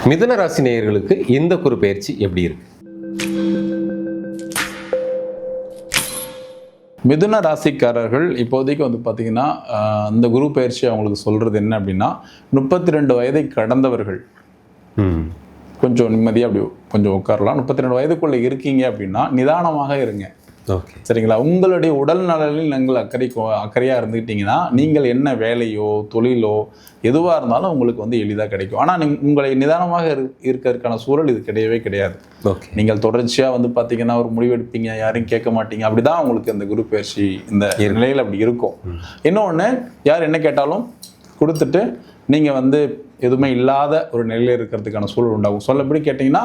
மிதுன ராசி நேயர்களுக்கு இந்த குரு பயிற்சி எப்படி இருக்கு? மிதுன ராசிக்காரர்கள் இப்போதைக்கு பார்த்தீங்கன்னா இந்த குரு பயிற்சி அவங்களுக்கு சொல்கிறது என்ன அப்படின்னா, 32 வயதை கடந்தவர்கள் கொஞ்சம் நிம்மதியாக அப்படி கொஞ்சம் உட்காரலாம். 32 வயதுக்குள்ளே இருக்கீங்க அப்படின்னா நிதானமாக இருங்க. ஓகே, சரிங்களா? உங்களுடைய உடல் நலனில் நீங்கள் அக்கறையாக இருந்துக்கிட்டீங்கன்னா நீங்கள் என்ன வேலையோ தொழிலோ எதுவாக இருந்தாலும் உங்களுக்கு எளிதாக கிடைக்கும். ஆனால் உங்களை நிதானமாக இருக்கிறதுக்கான சூழல் இது கிடையவே கிடையாது. ஓகே, நீங்கள் தொடர்ச்சியாக பார்த்தீங்கன்னா ஒரு முடிவெடுப்பீங்க, யாரையும் கேட்க மாட்டீங்க. அப்படி தான் உங்களுக்கு இந்த குரு பயிற்சி இந்த நிலையில் அப்படி இருக்கும். இன்னொன்று, யார் என்ன கேட்டாலும் கொடுத்துட்டு நீங்கள் எதுவுமே இல்லாத ஒரு நிலையில் இருக்கிறதுக்கான சூழல் உண்டாகும். சொல்லப்படி கேட்டிங்கன்னா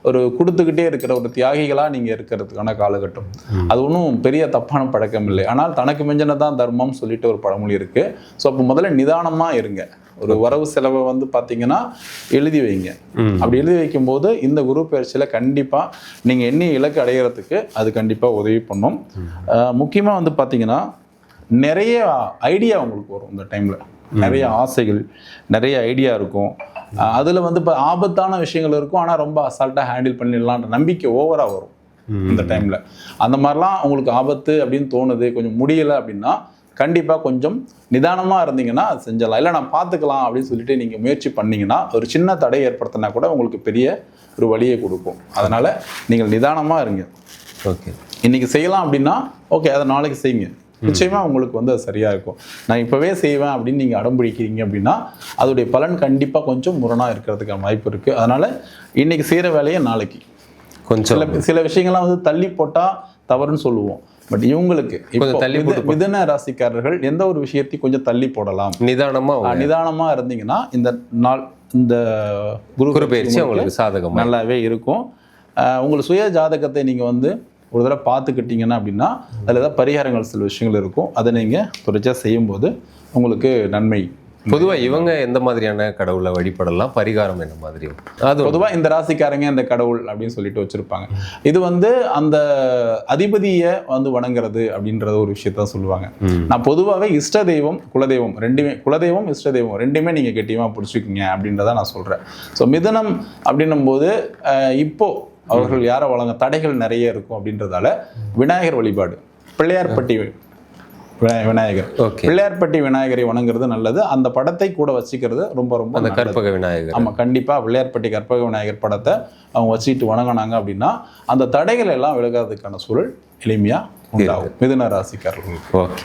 ஒரு கொடுத்துக்கிட்டே இருக்கிற ஒரு தியாகிகளாக நீங்கள் இருக்கிறதுக்கான காலகட்டம். அது ஒன்றும் பெரிய தப்பான பழக்கம் இல்லை. ஆனால் தனக்கு மிஞ்சினதான் தர்மம் சொல்லிட்டு ஒரு பழமொழி இருக்குது. ஸோ அப்போ முதல்ல நிதானமாக இருங்க. ஒரு வரவு செலவை பார்த்தீங்கன்னா எழுதி வைங்க. அப்படி எழுதி வைக்கும்போது இந்த குரு பயிற்சியில் கண்டிப்பாக நீங்கள் எண்ணிய இலக்கு அடைகிறதுக்கு அது கண்டிப்பாக உதவி பண்ணும். முக்கியமாக பார்த்தீங்கன்னா நிறைய ஐடியா உங்களுக்கு வரும். இந்த டைமில் நிறைய ஆசைகள், நிறைய ஐடியா இருக்கும். அதில் இப்போ ஆபத்தான விஷயங்கள் இருக்கும். ஆனால் ரொம்ப அசால்ட்டாக ஹேண்டில் பண்ணிடலான்ற நம்பிக்கை ஓவராக வரும் இந்த டைமில். அந்த மாதிரிலாம் உங்களுக்கு ஆபத்து அப்படின்னு தோணுது, கொஞ்சம் முடியலை அப்படின்னா கண்டிப்பாக கொஞ்சம் நிதானமாக இருந்தீங்கன்னா அது செஞ்சிடலாம். இல்லை நான் பார்த்துக்கலாம் அப்படின்னு சொல்லிட்டு நீங்கள் முயற்சி பண்ணிங்கன்னா ஒரு சின்ன தடை ஏற்படுத்தினா கூட உங்களுக்கு பெரிய ஒரு வழியை கொடுக்கும். அதனால் நீங்கள் நிதானமாக இருங்க. ஓகே, இன்றைக்கி செய்யலாம் அப்படின்னா ஓகே, அதை நாளைக்கு செய்யுங்க. நிச்சயமாக உங்களுக்கு அது சரியாக இருக்கும். நான் இப்போவே செய்வேன் அப்படின்னு நீங்கள் அடம்பிடிக்கிறீங்க அப்படின்னா அதோடைய பலன் கண்டிப்பாக கொஞ்சம் முரணாக இருக்கிறதுக்கான வாய்ப்பு இருக்குது. அதனால் இன்றைக்கி செய்கிற வேலையை நாளைக்கு கொஞ்சம் சில விஷயங்கள்லாம் தள்ளி போட்டால் தவறுன்னு சொல்லுவோம். பட் இவங்களுக்கு மிதுன ராசிக்காரர்கள் எந்த ஒரு விஷயத்தையும் கொஞ்சம் தள்ளி போடலாம். நிதானமாக இருந்தீங்கன்னா இந்த நாள் இந்த குரு பயிற்சி உங்களுக்கு சாதகம் நல்லாவே இருக்கும். உங்கள் சுய ஜாதகத்தை நீங்கள் ஒரு தடவை பார்த்துக்கிட்டிங்கன்னா அப்படின்னா அதில் ஏதாவது பரிகாரங்கள் சில விஷயங்கள் இருக்கும். அதை நீங்கள் தொடர்ச்சியாக செய்யும்போது உங்களுக்கு நன்மை. பொதுவாக இவங்க எந்த மாதிரியான கடவுளை வழிபடலாம், பரிகாரம் என்ன மாதிரி? அது பொதுவாக இந்த ராசிக்காரங்க இந்த கடவுள் அப்படின்னு சொல்லிட்டு வச்சுருப்பாங்க. இது அந்த அதிபதியை வணங்குறது அப்படின்றத ஒரு விஷயத்த சொல்லுவாங்க. நான் பொதுவாகவே இஷ்ட தெய்வம் குலதெய்வம் ரெண்டுமே, குலதெய்வம் இஷ்ட தெய்வம் ரெண்டுமே நீங்கள் கெட்டியமாக பிடிச்சிக்கிங்க அப்படின்றத நான் சொல்கிறேன். ஸோ மிதுனம் அப்படின்னும் போது இப்போது அவர்கள் யாரை வழங்க தடைகள் நிறைய இருக்கும் அப்படின்றதால விநாயகர் வழிபாடு, பிள்ளையார்பட்டி விநாயகர், பிள்ளையார்பட்டி விநாயகரை வணங்குறது நல்லது. அந்த படத்தை கூட வச்சுக்கிறது ரொம்ப ரொம்ப அந்த கற்பக விநாயகர். ஆமாம், கண்டிப்பாக பிள்ளையார்பட்டி கற்பக விநாயகர் படத்தை அவங்க வச்சுக்கிட்டு வணங்கினாங்க அப்படின்னா அந்த தடைகள் எல்லாம் விலகாததுக்கான சூழல் எளிமையாக உண்டாகும் மிதுன ராசிக்காரர்களுக்கு. ஓகே.